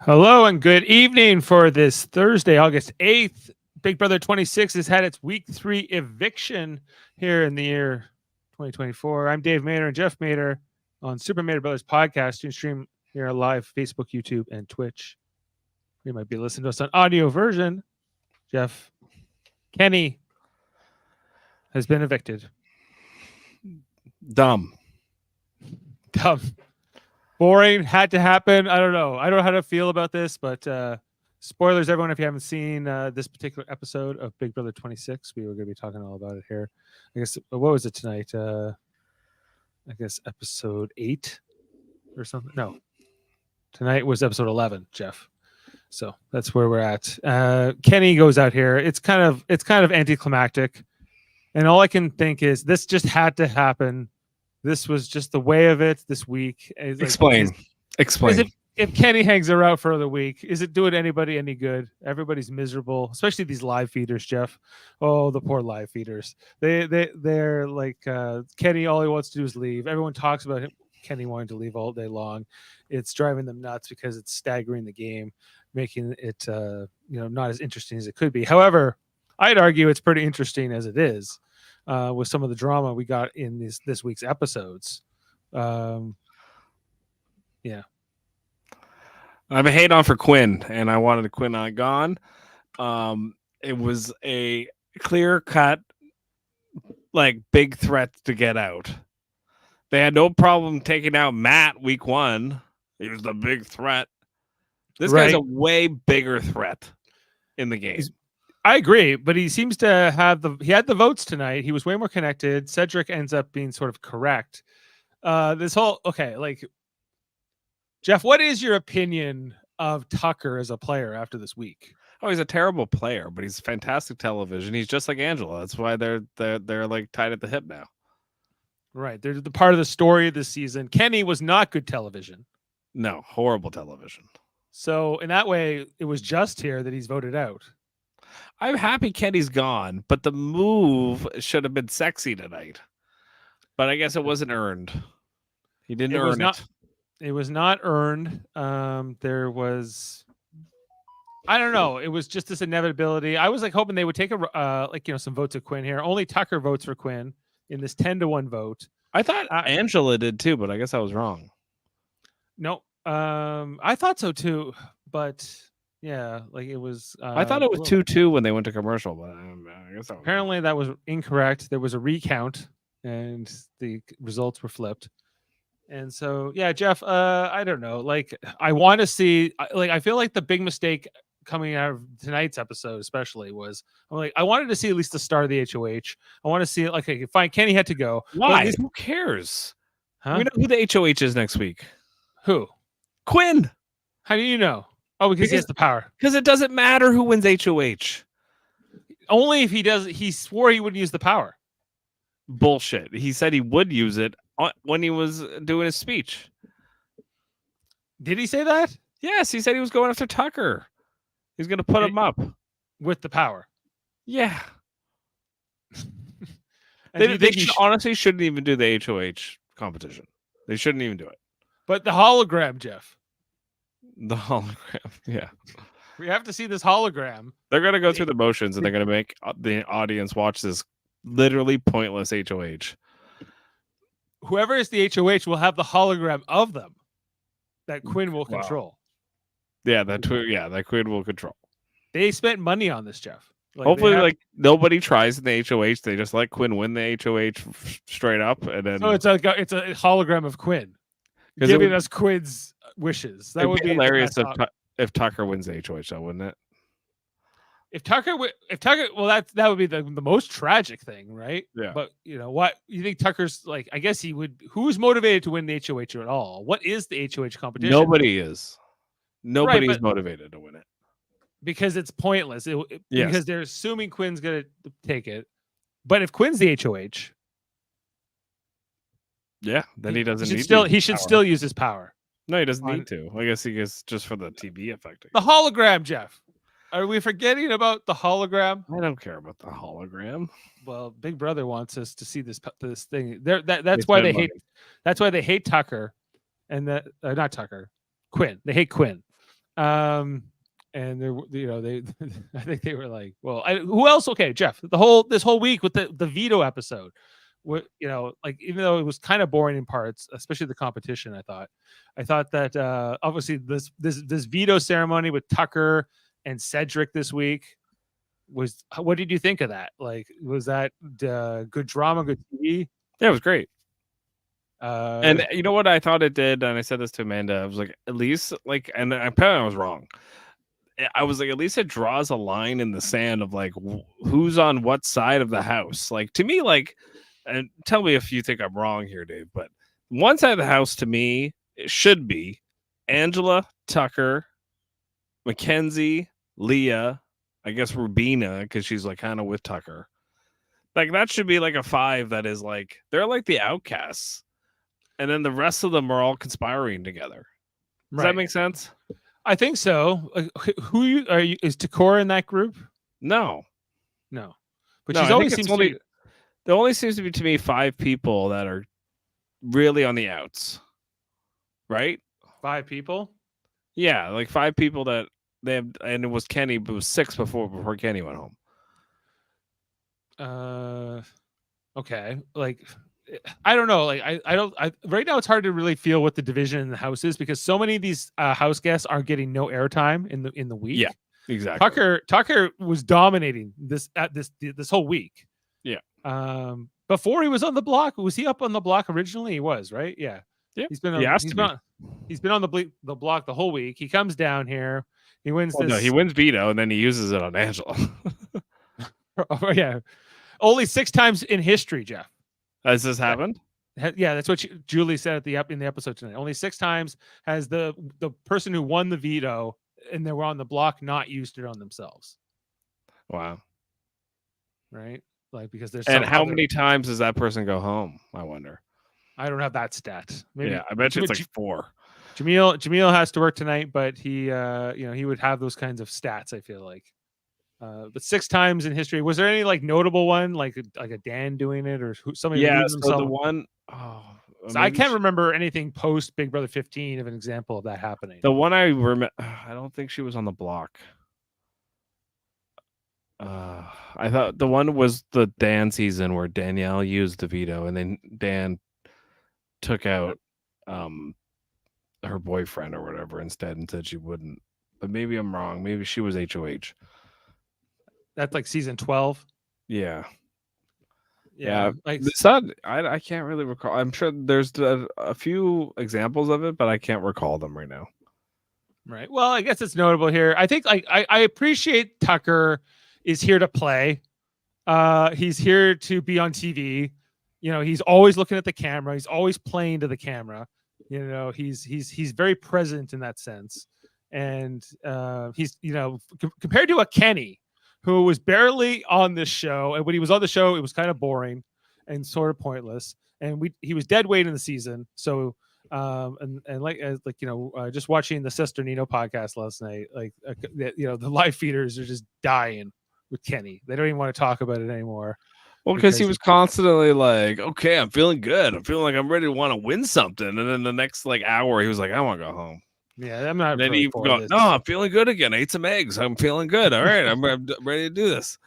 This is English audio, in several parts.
Hello and good evening for this Thursday, August 8th. Big Brother 26 has had its week 3 eviction here in the year 2024. I'm Dave Mader and Jeff Mader on Super Mader Brothers podcast. You can stream here live Facebook, YouTube, and Twitch. You might be listening to us on audio version. Jeff, Kenny has been evicted. Dumb. Boring, had to happen. I don't know. I don't know how to feel about this, but spoilers, everyone, if you haven't seen this particular episode of Big Brother 26, we were going to be talking all about it here. I guess, what was it tonight? I guess episode 8 or something. No, tonight was episode 11, Jeff. So that's where we're at. Kenny goes out here. It's kind of anticlimactic. And all I can think is this just had to happen. This was just the way of it this week. Explain. If Kenny hangs around for the week, is it doing anybody any good? Everybody's miserable, especially these live feeders, Jeff. Oh, the poor live feeders. They're like Kenny. All he wants to do is leave. Everyone talks about him, Kenny wanting to leave all day long. It's driving them nuts because it's staggering the game, making it not as interesting as it could be. However, I'd argue it's pretty interesting as it is. With some of the drama we got in this week's episodes. Yeah. I'm a hate on for Quinn, and I wanted Quinn gone. It was a clear-cut, big threat to get out. They had no problem taking out Matt week 1. He was the big threat. This guy's a way bigger threat in the game. I agree, but he seems to have he had the votes tonight. He was way more connected. Cedric ends up being sort of correct. Jeff, what is your opinion of Tucker as a player after this week? Oh, he's a terrible player, but he's fantastic television. He's just like Angela. That's why they're like tied at the hip now. Right. They're the part of the story of this season. Kenny was not good television. No, horrible television. So in that way, it was just here that he's voted out. I'm happy Kenny's gone, but the move should have been sexy tonight. But I guess it wasn't earned. He didn't earn it. It was not earned. There was, I don't know. It was just this inevitability. I was hoping they would take some votes of Quinn here. Only Tucker votes for Quinn in this 10-1 vote. I thought Angela did too, but I guess I was wrong. No, I thought so too, but. Yeah, it was. I thought it was 2-2 when they went to commercial, but I guess apparently that was incorrect. There was a recount, and the results were flipped. And so, yeah, Jeff, I don't know. I want to see. I feel like the big mistake coming out of tonight's episode, especially, was I wanted to see at least the start of the HOH. I want to see it. Fine, Kenny had to go. Why? Who cares? Huh? We know who the HOH is next week. Who? Quinn. How do you know? Oh, because he has the power. Because it doesn't matter who wins HOH. Only if he does. He swore he wouldn't use the power. Bullshit. He said he would use it when he was doing his speech. Did he say that? Yes, he said he was going after Tucker. He's going to put him up. With the power. Yeah. They honestly shouldn't even do the HOH competition. They shouldn't even do it. But the hologram, Jeff. The hologram, yeah. We have to see this hologram. They're going to go through the motions, and they're going to make the audience watch this literally pointless HOH. Whoever is the HOH will have the hologram of them that Quinn will control. Yeah, that Quinn will control. They spent money on this, Jeff. Hopefully, nobody tries in the HOH. They just let Quinn win the HOH straight up, and then so it's a hologram of Quinn giving us Quinn's wishes. That would be hilarious if Tucker wins the HOH, though, wouldn't it? If Tucker, well, that would be the most tragic thing, right? Yeah. But what you think Tucker's I guess he would. Who's motivated to win the HOH at all? What is the HOH competition? Nobody is. Nobody's motivated to win it because it's pointless. Because they're assuming Quinn's gonna take it. But if Quinn's the HOH, yeah, then he doesn't. He should still use his power. No, he doesn't need to. I guess he gets just for the TV effect. The hologram, Jeff. Are we forgetting about the hologram? I don't care about the hologram. Well, Big Brother wants us to see this thing. That's why they hate. That's why they hate Tucker, and not Tucker. Quinn. They hate Quinn. And they're, they, I think they were like, well, who else? Okay, Jeff, this whole week with the veto episode, like even though it was kind of boring in parts, especially the competition, I thought that obviously this veto ceremony with Tucker and Cedric this week what did you think of that? Like, was that good drama, good TV? Yeah, it was great. And And you know what I thought it did, and I said this to Amanda. I was like, at least like, and apparently I was wrong. I was like, at least it draws a line in the sand of like who's on what side of the house. Like to me, like, and tell me if you think I'm wrong here, Dave. But one side of the house to me it should be Angela, Tucker, Mackenzie, Leah, I guess Rubina because she's like kind of with Tucker. Like that should be like a 5 that is like they're like the outcasts, and then the rest of them are all conspiring together. Does that make sense? I think so. Who are you? Is Takora in that group? No. But she's always seems to be. There only seems to be to me 5 people that are really on the outs, right? 5 people. Yeah, like 5 people that they have, and it was Kenny, but it was 6 before Kenny went home. Okay, like. I don't know. Like right now it's hard to really feel what the division in the house is because so many of these house guests are getting no airtime in the week. Yeah, exactly. Tucker was dominating this whole week. Yeah. Before he was on the block, was he up on the block originally? He was, right? Yeah. Yeah. He's been on the block the whole week. He comes down here. He wins this. No, he wins veto and then he uses it on Angela. Oh, yeah. Only 6 times in history, Jeff. Has this happened? Yeah, that's what Julie said in the episode tonight. Only 6 times has the person who won the veto and they were on the block not used it on themselves. Wow. Right? Like because there's and how many times does that person go home? I wonder. I don't have that stat. Maybe, yeah, I bet you it's like 4. Jaemeel has to work tonight, but he he would have those kinds of stats. I feel like. But 6 times in history, was there any like notable one, like a Dan doing it or somebody? Yeah, so the one. So I can't remember anything post Big Brother 15 of an example of that happening. The one I remember, I don't think she was on the block. I thought the one was the Dan season where Danielle used the veto, and then Dan took out her boyfriend or whatever instead and said she wouldn't. But maybe I'm wrong. Maybe she was HOH. That's like season 12. Yeah. Like it's not, I can't really recall. I'm sure there's a few examples of it, but I can't recall them right now. Right. Well, I guess it's notable here. I think I appreciate Tucker is here to play. He's here to be on TV. He's always looking at the camera. He's always playing to the camera. He's very present in that sense. And he's compared to a Kenny who was barely on this show, and when he was on the show, it was kind of boring and sort of pointless. And he was dead weight in the season. So, just watching the Sister Nino podcast last night, the live feeders are just dying with Kenny. They don't even want to talk about it anymore. Well, because he was constantly like, "Okay, I'm feeling good. I'm feeling like I'm ready to want to win something." And then the next hour, he was like, "I want to go home." Yeah, I'm not. And then he goes, "No, I'm feeling good again. I ate some eggs. I'm feeling good. All right, I'm ready to do this."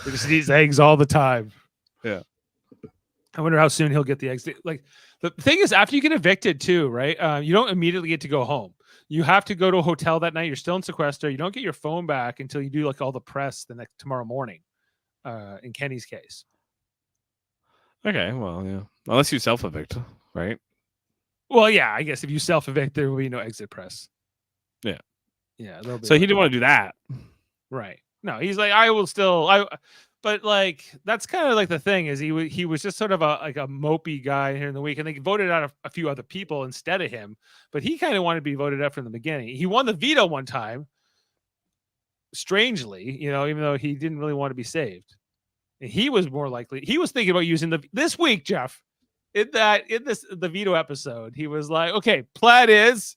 He just eats eggs all the time. Yeah. I wonder how soon he'll get the eggs. Like the thing is, after you get evicted too, right? You don't immediately get to go home. You have to go to a hotel that night. You're still in sequester. You don't get your phone back until you do like all the press tomorrow morning. In Kenny's case. Okay, well, yeah. Unless you self-evict, right? Well, yeah, I guess if you self-evict, there will be no exit press. Yeah. Yeah. So he didn't want to do that. Right. No, he's like, but like, that's kind of like the thing is he was just sort of a mopey guy here in the week, and they voted out a few other people instead of him, but he kind of wanted to be voted out from the beginning. He won the veto one time, strangely, even though he didn't really want to be saved. And he was more likely, he was thinking about using this week, Jeff, the veto episode, he was like, okay, plan is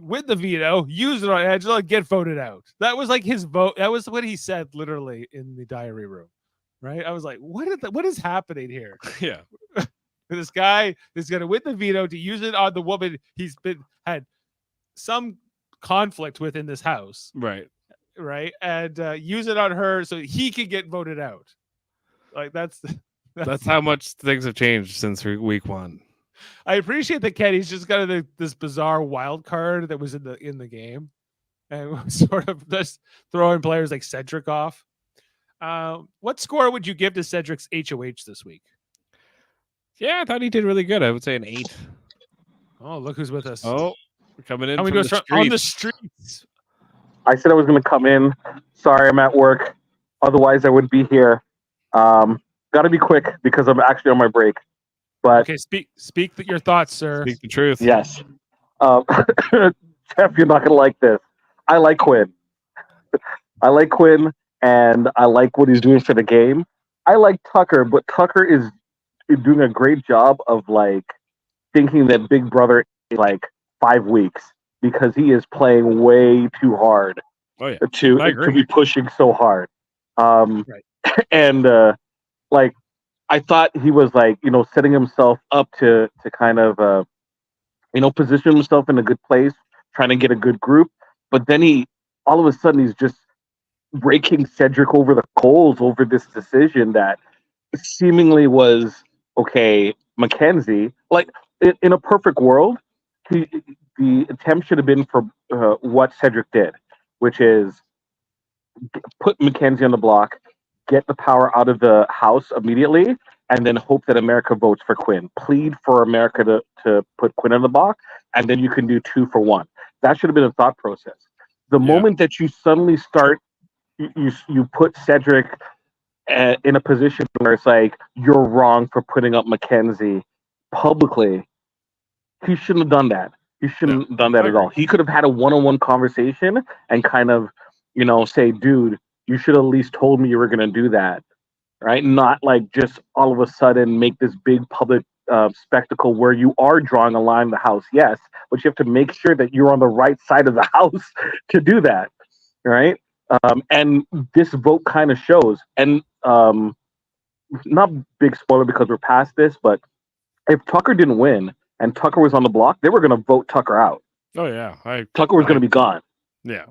with the veto, use it on Angela, get voted out. That was like his vote. That was what he said literally in the diary room. Right. I was like, what is happening here? Yeah. This guy is going to win the veto to use it on the woman he's had some conflict with in this house, Right. right? And use it on her so he can get voted out. Like that's how much things have changed since week 1. I appreciate that Kenny's just got this bizarre wild card that was in the game, and was sort of just throwing players like Cedric off. What score would you give to Cedric's HOH this week? Yeah, I thought he did really good. I would say an 8. Oh, look who's with us! Oh, coming in Coming from to the us on the streets. streets. I said I was going to come in. Sorry, I'm at work. Otherwise, I would be here. Got to be quick because I'm actually on my break. But Okay, speak your thoughts, sir. Speak the truth. yes, Jeff, you're not going to like this. I like Quinn. And I like what he's doing for the game. I like Tucker, but Tucker is doing a great job of like thinking that Big Brother is like 5 weeks because he is playing way too hard to be pushing so hard. Right. And like I thought he was like, setting himself up to kind of position himself in a good place, trying to get a good group. But then he all of a sudden he's just raking Cedric over the coals over this decision that seemingly was okay. Mackenzie, like in a perfect world, the attempt should have been for what Cedric did, which is put Mackenzie on the block, get the power out of the house immediately, and then hope that America votes for Quinn. Plead for America to put Quinn on the block, and then you can do 2 for 1. That should have been a thought process. The moment that you suddenly start, you put Cedric in a position where it's like, you're wrong for putting up Mackenzie publicly. He shouldn't have done that. He shouldn't have done that at all. He could have had a one-on-one conversation and kind of, say, dude, you should have at least told me you were going to do that, right? Not like just all of a sudden make this big public spectacle where you are drawing a line in the house, yes, but you have to make sure that you're on the right side of the house to do that, right? And this vote kind of shows, and not big spoiler because we're past this, but if Tucker didn't win and Tucker was on the block, they were going to vote Tucker out. Oh yeah, Tucker was going to be gone. Yeah,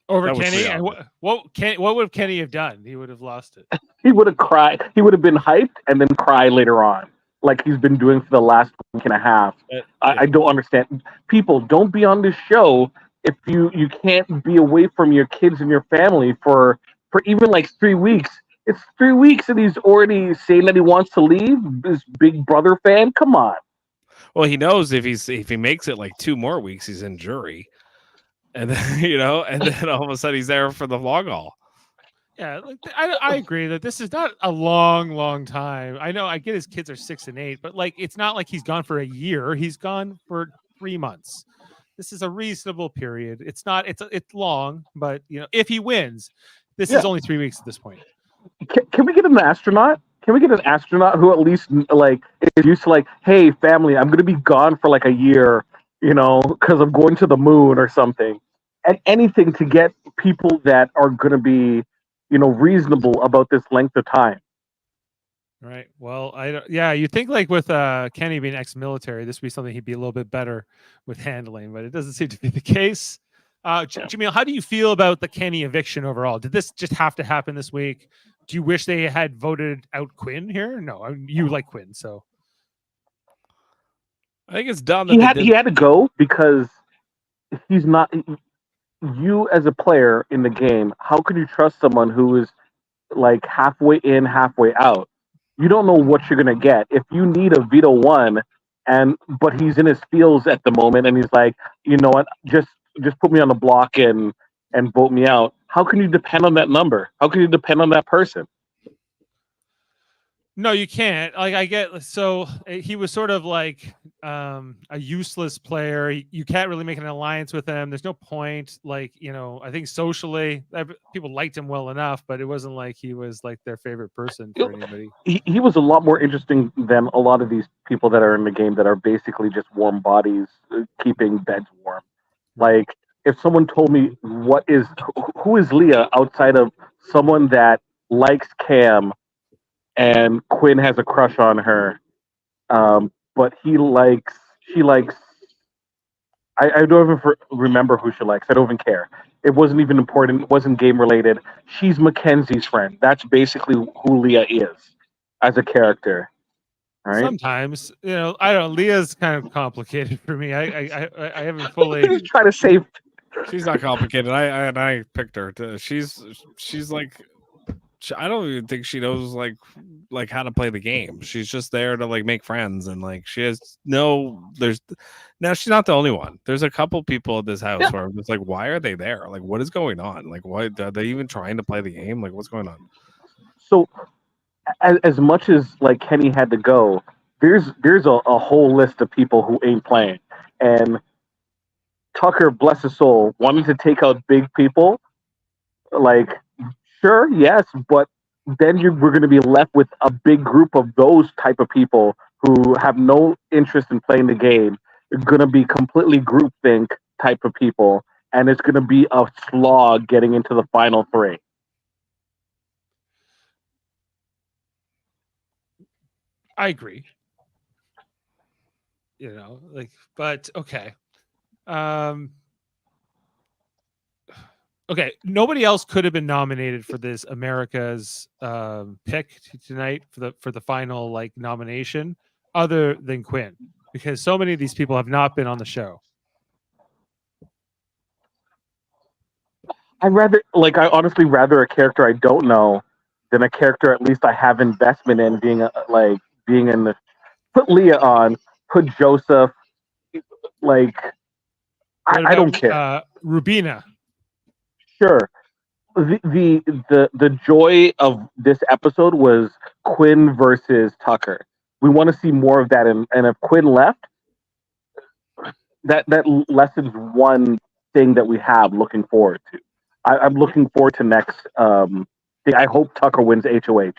over Kenny. And what would Kenny have done? He would have lost it. He would have cried. He would have been hyped and then cry later on, like he's been doing for the last week and a half. I don't understand. People, don't be on this show if you can't be away from your kids and your family for even like 3 weeks. It's 3 weeks and he's already saying that he wants to leave. This Big Brother fan, come on. Well, he knows if he makes it like 2 more weeks, he's in jury, and then and then all of a sudden he's there for the long haul. Yeah, like, I agree that this is not a long time. I know I get his kids are 6 and 8, but like it's not like he's gone for a year. He's gone for 3 months. This is a reasonable period. It's not. It's long, but if he wins, this is only 3 weeks at this point. Can we get an astronaut? Can we get an astronaut who at least like is used to like, hey, family, I'm going to be gone for like a year, because I'm going to the moon or something, and anything to get people that are going to be, reasonable about this length of time. Right. Well, you think like with Kenny being ex-military, this would be something he'd be a little bit better with handling, but it doesn't seem to be the case. Jaemeel, how do you feel about the Kenny eviction overall? Did this just have to happen this week? Do you wish they had voted out Quinn here? No, you like Quinn, so I think it's dumb. He had to go because he's not. You as a player in the game, how could you trust someone who is like halfway in, halfway out? You don't know what you're gonna get. If you need a veto one, but he's in his feels at the moment, and he's like, you know what, just put me on the block and vote me out. How can you depend on that number? How can you depend on that person? No, you can't. Like I get, so he was sort of like a useless player. You can't really make an alliance with him. There's no point. Like, I think socially people liked him well enough, but it wasn't like he was like their favorite person for anybody. He was a lot more interesting than a lot of these people that are in the game that are basically just warm bodies, keeping beds warm. Like, if someone told me who is Leah outside of someone that likes Cam and Quinn has a crush on her, but she likes I don't even remember who she likes. I don't even care. It wasn't even important. It wasn't game related. She's Mackenzie's friend. That's basically who Leah is as a character. All right. Sometimes, I don't know. Leah's kind of complicated for me. I haven't fully. He's trying to save. She's not complicated. I picked her. She's like, I don't even think she knows like how to play the game. She's just there to like make friends, and like she has there's now she's not the only one. There's a couple people at this house where I'm just like, why are they there? Like, what is going on? Like, why are they even trying to play the game? Like, what's going on? So, as much as like Kenny had to go, there's a whole list of people who ain't playing, and Tucker, bless his soul, wanted to take out big people. Like, sure, yes, but then we're going to be left with a big group of those type of people who have no interest in playing the game. It's going to be completely groupthink type of people, and it's going to be a slog getting into the final three. I agree. But okay. Okay, nobody else could have been nominated for this America's pick tonight for the final like nomination, other than Quinn, because so many of these people have not been on the show. I honestly rather a character I don't know than a character at least I have investment in being in the. Put Leah on, put Joseph. Like, I don't care. Rubina. Sure. The joy of this episode was Quinn versus Tucker. We want to see more of that, and if Quinn left, that lessens one thing that we have looking forward to. I'm looking forward to next. I hope Tucker wins HOH.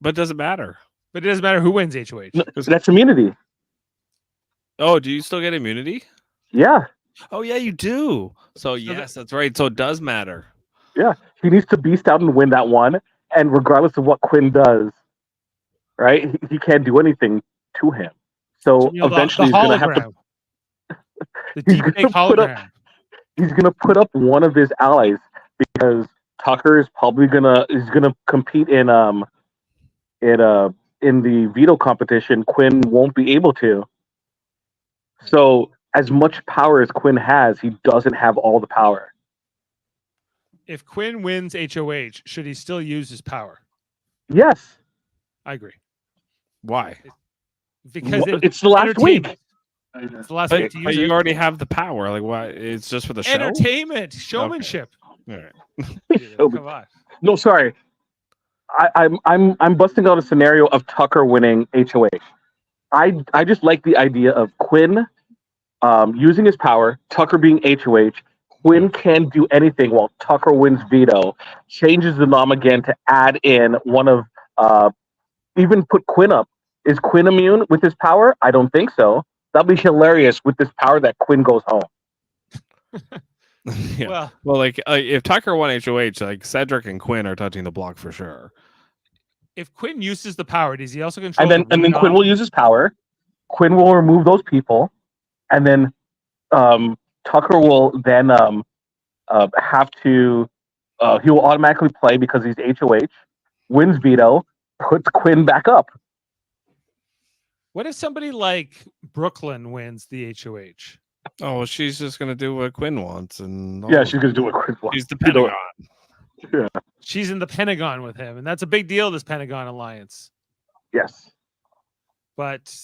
But does it matter? But it doesn't matter who wins HOH. No, that's immunity. Oh, do you still get immunity? Yeah. Oh, yeah, you do. So yes, that's right. So it does matter. Yeah. He needs to beast out and win that one. And regardless of what Quinn does, right, he can't do anything to him. So eventually he's going to have to... The deep fake hologram. He's going to put up one of his allies because Tucker is probably going to compete in the veto competition. Quinn won't be able to. So as much power as Quinn has, he doesn't have all the power. If Quinn wins HOH, should he still use his power? Yes. I agree. Why? Because it's the last week. It's the last week to use but you already have the power. Like, why? It's just for the show? Entertainment, showmanship. Okay. All right. Come on. No, sorry. I'm busting out a scenario of Tucker winning HOH. I just like the idea of Quinn using his power, Tucker being HOH. Quinn can't do anything while Tucker wins veto, changes the nom again to add in one of even put Quinn up. Is Quinn immune with his power? I don't think so. That'd be hilarious with this power that Quinn goes home. Yeah. Well, like if Tucker won HOH, like Cedric and Quinn are touching the block for sure. If Quinn uses the power, does he also control? And then Quinn will use his power. Quinn will remove those people, and then Tucker will then have to. He will automatically play because he's HOH. Wins veto, puts Quinn back up. What if somebody like Brooklyn wins the HOH? Oh, well, she's just gonna do what Quinn wants, and she's gonna do what Quinn wants. She's the Pentagon. Yeah. She's in the Pentagon with him, and that's a big deal. This Pentagon alliance. Yes. But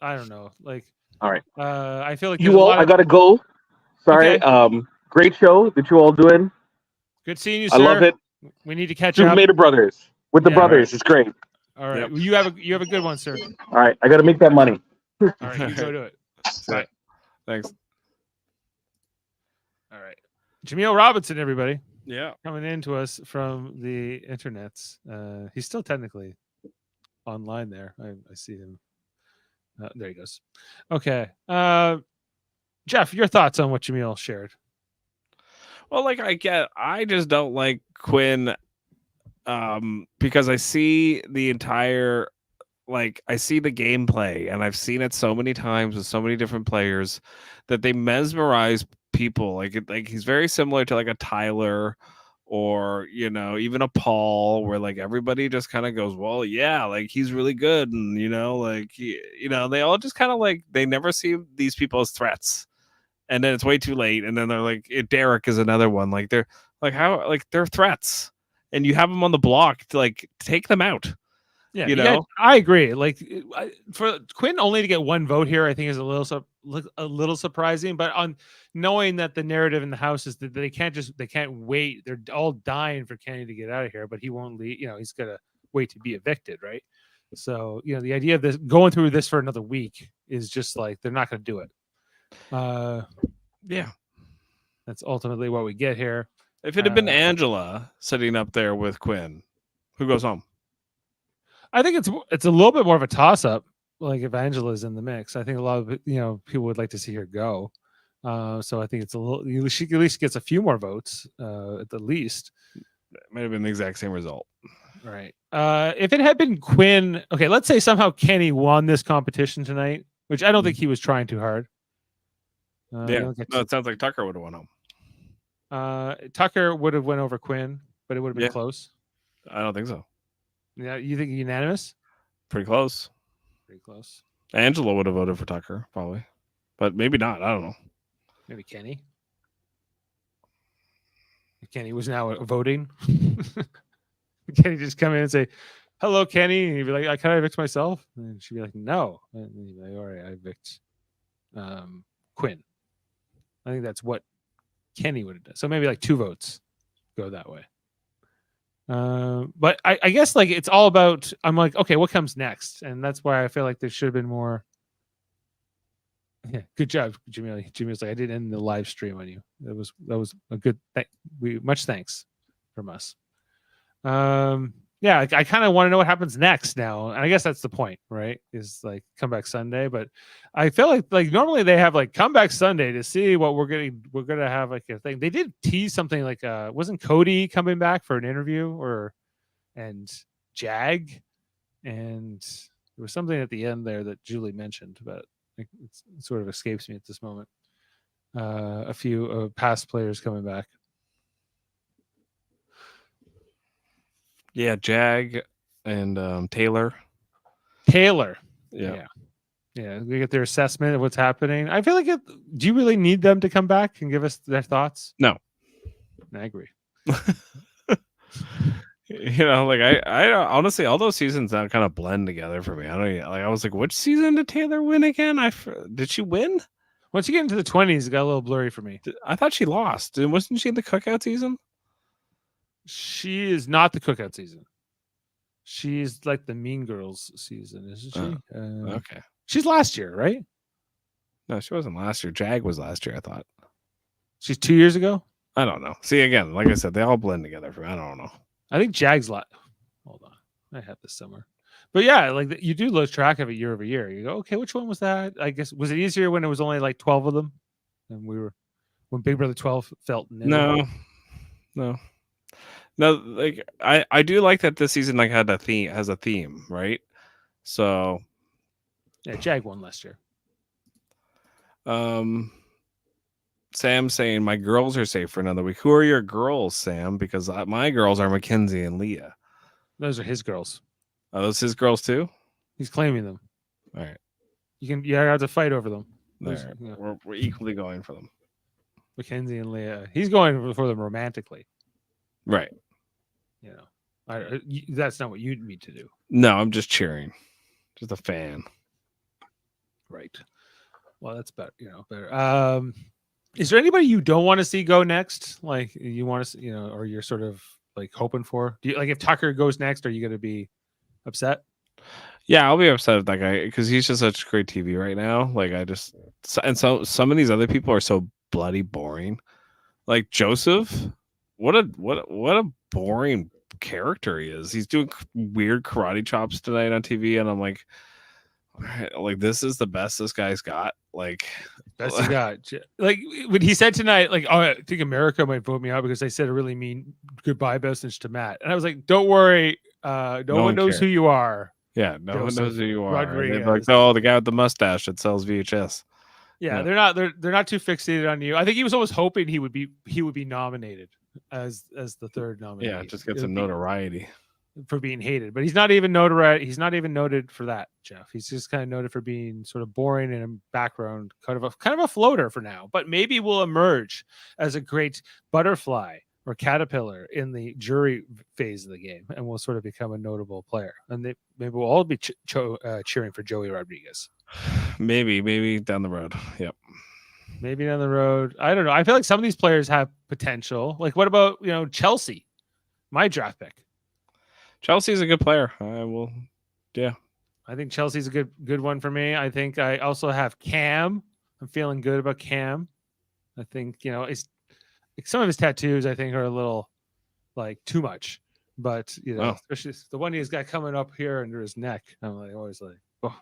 I don't know. Like, all right. I feel like you all. I gotta go. Sorry. Okay. Great show that you all doing. Good seeing you, sir. I love it. We need to catch up. Made brothers with the brothers. Right. It's great. All right. Yep. You have a good one, sir. All right. I got to make that money. All right. You go do it. Bye. Thanks. All right. Jaemeel Robinson, everybody. Yeah. Coming in to us from the internets. He's still technically online there. I see him. There he goes. Okay. Jeff, your thoughts on what Jaemeel shared? Well, like I just don't like Quinn because I see the entire like I see the gameplay, and I've seen it so many times with so many different players that they mesmerize people. Like he's very similar to like a Tyler or even a Paul, where like everybody just kind of goes, well, yeah, like he's really good, and like they all just kind of like they never see these people as threats, and then it's way too late, and then they're like Derek is another one, like they're like how like they're threats, and you have them on the block to like take them out. Yeah, I agree. Like for Quinn only to get one vote here, I think is a little surprising. But on knowing that the narrative in the house is that they can't wait. They're all dying for Kenny to get out of here, but he won't leave. He's gonna wait to be evicted, right? So the idea of this going through this for another week is just like they're not gonna do it. Yeah, that's ultimately what we get here. If it had been Angela sitting up there with Quinn, who goes home? I think it's a little bit more of a toss up. Like if Angela's in the mix, I think a lot of people would like to see her go. So I think it's a little. She at least gets a few more votes at the least. It might have been the exact same result, right? If it had been Quinn, okay, let's say somehow Kenny won this competition tonight, which I don't think he was trying too hard. It sounds like Tucker would have won home. Tucker would have went over Quinn, but it would have been close. I don't think so. Yeah, you think unanimous? Pretty close. Pretty close. Angela would have voted for Tucker, probably, but maybe not. I don't know. Maybe Kenny. Kenny was now voting. Kenny just come in and say, "Hello, Kenny," and he'd be like, "Can I evict myself?" And she'd be like, "No." And he'd be like, "All right, I evict Quinn." I think that's what Kenny would have done. So maybe like 2 votes go that way. But I guess like it's all about. I'm like, okay, what comes next? And that's why I feel like there should have been more. Yeah, good job, Jaemeel. Jaemeel's like, I didn't end the live stream on you. That was a good thing. Much thanks from us. Yeah, I kind of want to know what happens next now, and I guess that's the point, right? Is like comeback Sunday, but I feel like normally they have like comeback Sunday to see what we're gonna have like a thing. They did tease something like wasn't Cody coming back for an interview and Jag, and there was something at the end there that Julie mentioned, but it sort of escapes me at this moment. A few past players coming back. Yeah, Jag and Taylor. Yeah. We get their assessment of what's happening. I feel like do you really need them to come back and give us their thoughts? No. I agree. Like I honestly, all those seasons now kind of blend together for me. I don't like. I was like, which season did Taylor win again? Did she win? Once you get into the 20s, it got a little blurry for me. I thought she lost. Wasn't she in the cookout season? She is not the cookout season. She's like the Mean Girls season, isn't she? Okay. She's last year, right? No, she wasn't last year. Jag was last year, I thought. She's 2 years ago? I don't know. See, again, like I said, they all blend together for me. I don't know. I think Jag's Hold on. I have this somewhere. But yeah, like you do lose track of it year over year. You go, okay, which one was that? I guess, was it easier when it was only like 12 of them? And when Big Brother 12 felt new? No. Like I do like that this season like has a theme, right? So yeah, Jag won last year. Sam saying my girls are safe for another week. Who are your girls, Sam? Because my girls are Mackenzie and Leah. Those are his girls. Are those his girls too? He's claiming them. All right. You have to fight over them. We're equally going for them. Mackenzie and Leah. He's going for them romantically. Right. That's not what you need to do. No, I'm just cheering. Just a fan. Right. Well, that's better. Better. Is there anybody you don't want to see go next? Like you want to, or you're sort of like hoping for? Do you like if Tucker goes next? Are you going to be upset? Yeah, I'll be upset with that guy because he's just such great TV right now. Like some of these other people are so bloody boring. Like Joseph, what a boring character he is. He's doing weird karate chops tonight on TV, and I'm like, this is the best this guy's got. Like best he got. Like when he said tonight, like, oh, I think America might vote me out because I said a really mean goodbye message to Matt, and I was like, don't worry, no one knows who you are. Yeah, no one knows who you are. And they're like, Rodriguez. oh, the guy with the mustache that sells VHS. Yeah, Yeah. they're not too fixated on you. I think he was always hoping he would be nominated as the third nominee. Yeah, just get It some would be notoriety. for being hated, but he's not even notoriety. He's not even noted for that, Jeff. He's just kind of noted for being sort of boring and in background, kind of a floater for now. But maybe will emerge as a great butterfly or caterpillar in the jury phase of the game, and will sort of become a notable player. And maybe we'll all be cheering for Joey Rodriguez. Maybe down the road. Yep. Maybe down the road. I don't know. I feel like some of these players have potential. Like, what about Chelsea, my draft pick? Chelsea's a good player. I will. Yeah. I think Chelsea's a good one for me. I think I also have Cam. I'm feeling good about Cam. I think it's some of his tattoos I think are a little like too much, but especially the one he's got coming up here under his neck. I'm like always like, oh,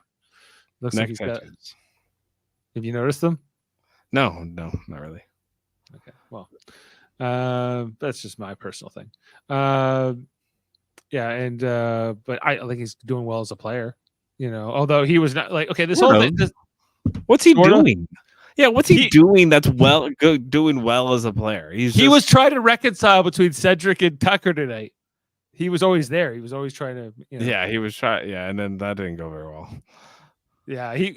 looks Neck like he's got. tattoos. Have you noticed them? No, not really. Okay, well, that's just my personal thing. Yeah, and but I think he's doing well as a player. Although he was not like this whole thing. What's he doing? Yeah, what's he doing that's doing well as a player? He was trying to reconcile between Cedric and Tucker tonight. He was always there. He was always trying to. Yeah, he was trying. Yeah, and then that didn't go very well. Yeah, he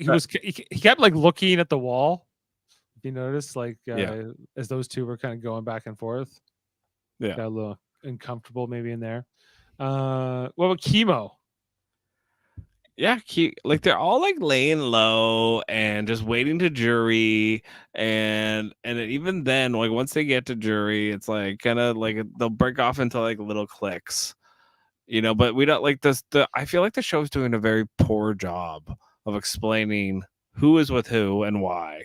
kept like looking at the wall. If you notice, as those two were kind of going back and forth. Yeah, got a little uncomfortable maybe in there. What about Chemo? Yeah, they're all like laying low and just waiting to jury, and even then, like once they get to jury, it's like kind of like they'll break off into like little cliques, But we don't like this. I feel like the show's doing a very poor job of explaining who is with who and why.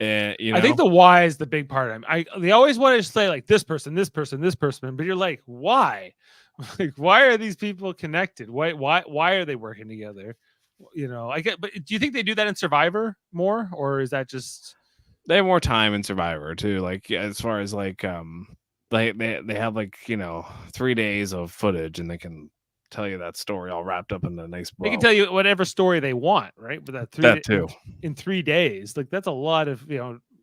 I think the why is the big part. They always want to say like this person, this person, this person, but you're like, why? Like, why are these people connected? Why are they working together? I get, but do you think they do that in Survivor more, or is that just they have more time in Survivor too? Like as far as like they have like 3 days of footage and they can tell you that story all wrapped up in a nice bow. They can tell you whatever story they want, right? But that too in 3 days, like that's a lot of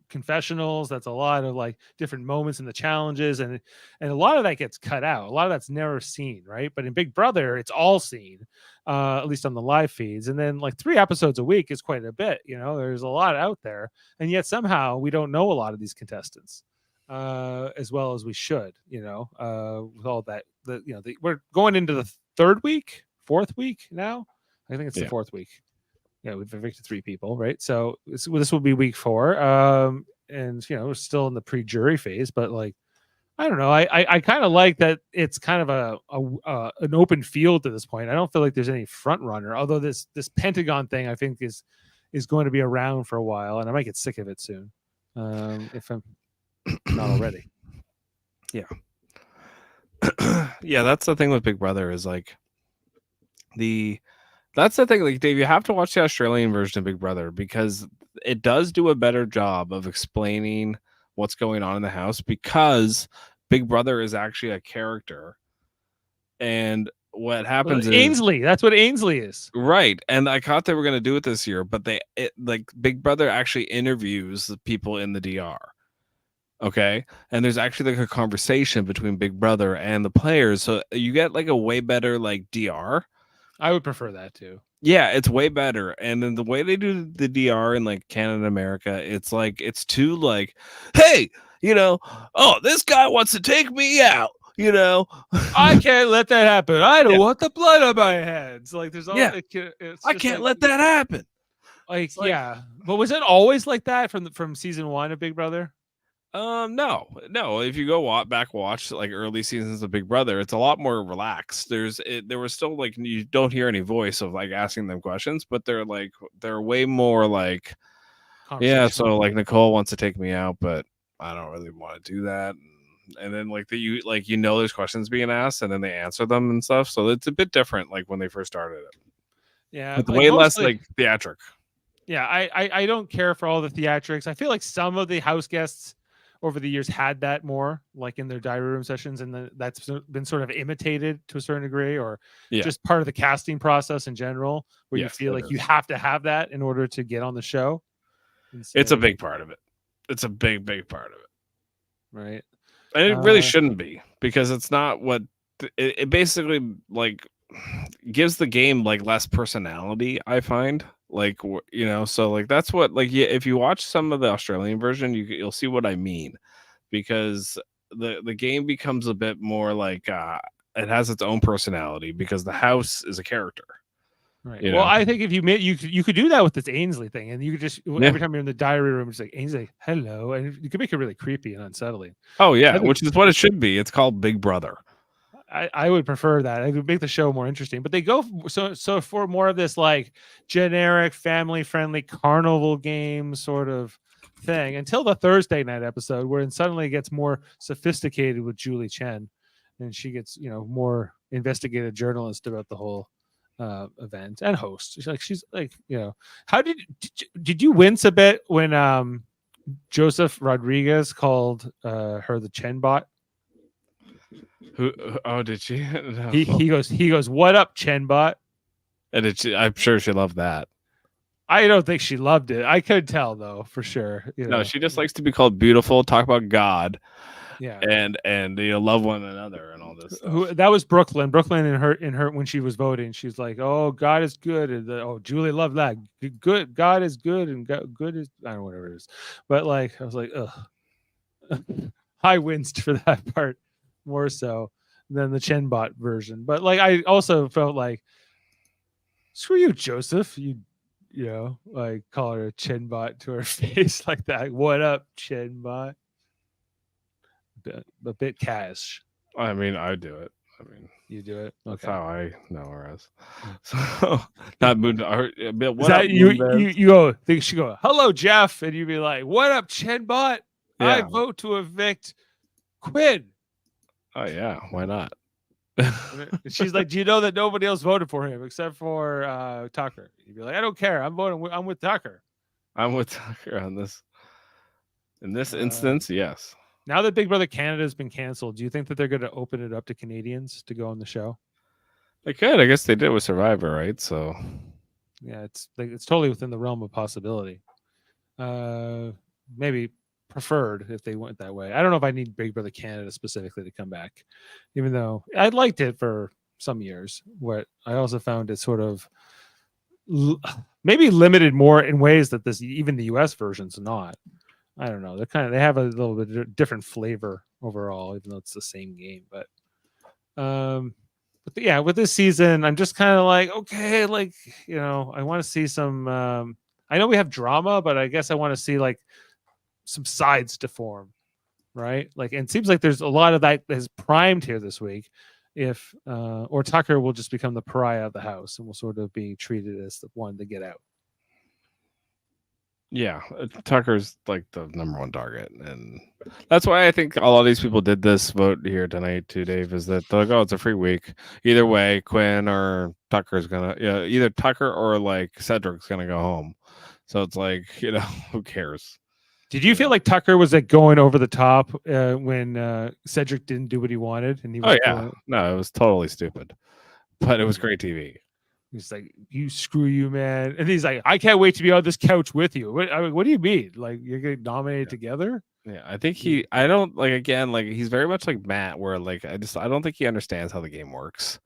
confessionals. That's a lot of like different moments in the challenges, and a lot of that gets cut out. A lot of that's never seen, right? But in Big Brother, it's all seen, at least on the live feeds. And then like 3 episodes a week is quite a bit. There's a lot out there, and yet somehow we don't know a lot of these contestants as well as we should. With all that, we're going into the 4th week now. I think it's the 4th week. Yeah, we've evicted 3 people, right? So this will be week 4, and we're still in the pre-jury phase. But like, I don't know. I kind of like that it's kind of an open field to this point. I don't feel like there's any front runner. Although this Pentagon thing, I think is going to be around for a while, and I might get sick of it soon if I'm not already. Yeah. Yeah, that's the thing with Big Brother is like that's the thing, like Dave, you have to watch the Australian version of Big Brother because it does do a better job of explaining what's going on in the house, because Big Brother is actually a character. And what happens is Ainsley, that's what Ainsley is. Right. And I thought they were going to do it this year, but Big Brother actually interviews the people in the DR. Okay. And there's actually like a conversation between Big Brother and the players. So you get like a way better like DR. I would prefer that too. Yeah, it's way better. And then the way they do the DR in like Canada and America, it's like it's too like, hey, oh, this guy wants to take me out. I can't let that happen. I don't want the blood on my hands. Like there's all I can't let that happen. Like but was it always like that from season 1 of Big Brother? No. If you go watch like early seasons of Big Brother, it's a lot more relaxed. There was still like you don't hear any voice of like asking them questions, but they're way more like, yeah. So like Nicole wants to take me out, but I don't really want to do that. And then like there's questions being asked, and then they answer them and stuff. So it's a bit different like when they first started it. Yeah, it's way less like theatric. Yeah, I don't care for all the theatrics. I feel like some of the house guests over the years had that more, like in their diary room sessions, and that's been sort of imitated to a certain degree, or just part of the casting process in general, where you feel like you have to have that in order to get on the show. It's a big part of it. It's a big part of it, right? And it really shouldn't be, because it's not what it basically like gives the game like less personality, I find. Like, you know, so like that's what, like, yeah, if you watch some of the Australian version, you'll see what I mean, because the game becomes a bit more like it has its own personality because the house is a character. Right. Well, I think if you could do that with this Ainsley thing, and you could just every time you're in the diary room, it's like, Ainsley, hello, and you can make it really creepy and unsettling. Oh yeah, which is what it should be. It's called Big Brother. I would prefer that. It would make the show more interesting. But they go so for more of this like generic family friendly carnival game sort of thing until the Thursday night episode, where it suddenly gets more sophisticated with Julie Chen, and she gets, you know, more investigative journalist about the whole event and host. She's like, you know, how did you wince a bit when Joseph Rodriguez called her the Chen bot? Who? Oh, did she? No. He goes, what up, Chen bot? And I'm sure she loved that. I don't think she loved it. I could tell though, for sure. You know? No, she just likes to be called beautiful, talk about God, yeah, and you know, love one another and all this stuff. That was Brooklyn. Brooklyn in her when she was voting, she's like, "Oh, God is good," and Julie loved that. Good, God is good, and good is, I don't know, whatever it is. But like, I was like, ugh. I winced for that part more so than the Chenbot version. But like, I also felt like, screw you, Joseph. You know, like, call her a Chenbot to her face like that. What up, Chenbot? A bit cash. I mean, I do it. I mean, you do it. That's how I know her as. So not Moon. What up, you go? She go, hello, Jeff, and you be like, what up, Chenbot? Yeah. I vote to evict Quinn. Oh yeah, why not? She's like, do you know that nobody else voted for him except for Tucker? You'd be like, I don't care. I'm with Tucker. I'm with Tucker on this. In this instance, yes. Now that Big Brother Canada has been canceled, do you think that they're going to open it up to Canadians to go on the show? They could. I guess they did with Survivor, right? So yeah, it's totally within the realm of possibility. Maybe preferred if they went that way. I don't know if I need Big Brother Canada specifically to come back, even though I liked it for some years. What I also found it sort of maybe limited more in ways that even the US version's not. I don't know. They have a little bit different flavor overall, even though it's the same game. But yeah, with this season, I'm just kind of like, okay, like, you know, I want to see some. I know we have drama, but I guess I want to see like some sides to form, right? Like, and it seems like there's a lot of that is primed here this week. If or Tucker will just become the pariah of the house and will sort of be treated as the one to get out. Yeah, Tucker's like the number one target, and that's why I think a lot of these people did this vote here tonight too, Dave, is that they're like, oh, it's a free week. Either way, Quinn or Tucker's gonna, either Tucker or like Cedric's gonna go home. So it's like, you know, who cares? Did you feel like Tucker was like going over the top when Cedric didn't do what he wanted? And he was no, it was totally stupid, but it was great TV. He's like, you screw you, man. And he's like, I can't wait to be on this couch with you. What do you mean? Like, you're getting nominated together? Yeah, I think I don't like, again, like, he's very much like Matt, where like, I don't think he understands how the game works.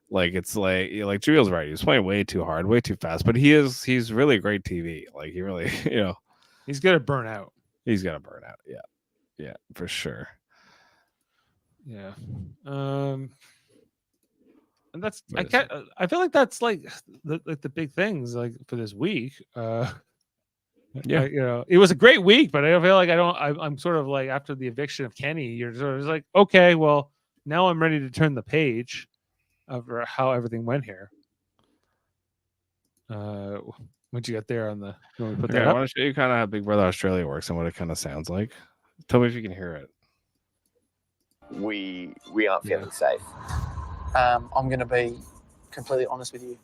Like, it's like Juliel's right. He's playing way too hard, way too fast, but he's really great TV. Like, he really, you know, he's going to burn out. He's going to burn out. Yeah. Yeah, for sure. Yeah. And that's I feel like that's like the big things like for this week. Yeah, you know, it was a great week, but I feel like I'm sort of like, after the eviction of Kenny, you're sort of like, okay, well, now I'm ready to turn the page of how everything went here. Once you got there on the, when we put that up? I want to show you kind of how Big Brother Australia works and what it kind of sounds like. Tell me if you can hear it. We aren't feeling safe. I'm going to be completely honest with you.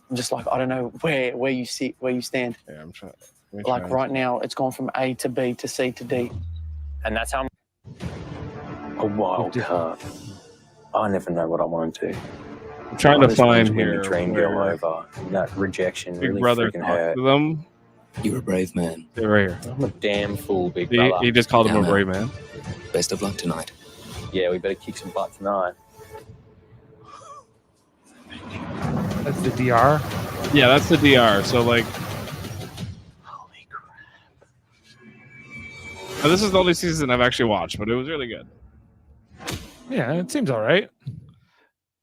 I'm just like, I don't know where you stand. Yeah, I'm trying. Like right now, it's gone from A to B to C to D. And that's how A wild card. I never know what I want to do. I'm trying to Just want find to win here the dream girl where over. And that rejection Big really Brother freaking talked hurt. to them. You're a brave man. They're right here. I'm a damn fool, Big He Brother. just called him a Now, brave man. Best of luck tonight. Yeah, we better kick some butt tonight. That's the DR. Yeah, that's the DR. So like, Holy crap. this is the only season I've actually watched, but it was really good. Yeah, it seems all right.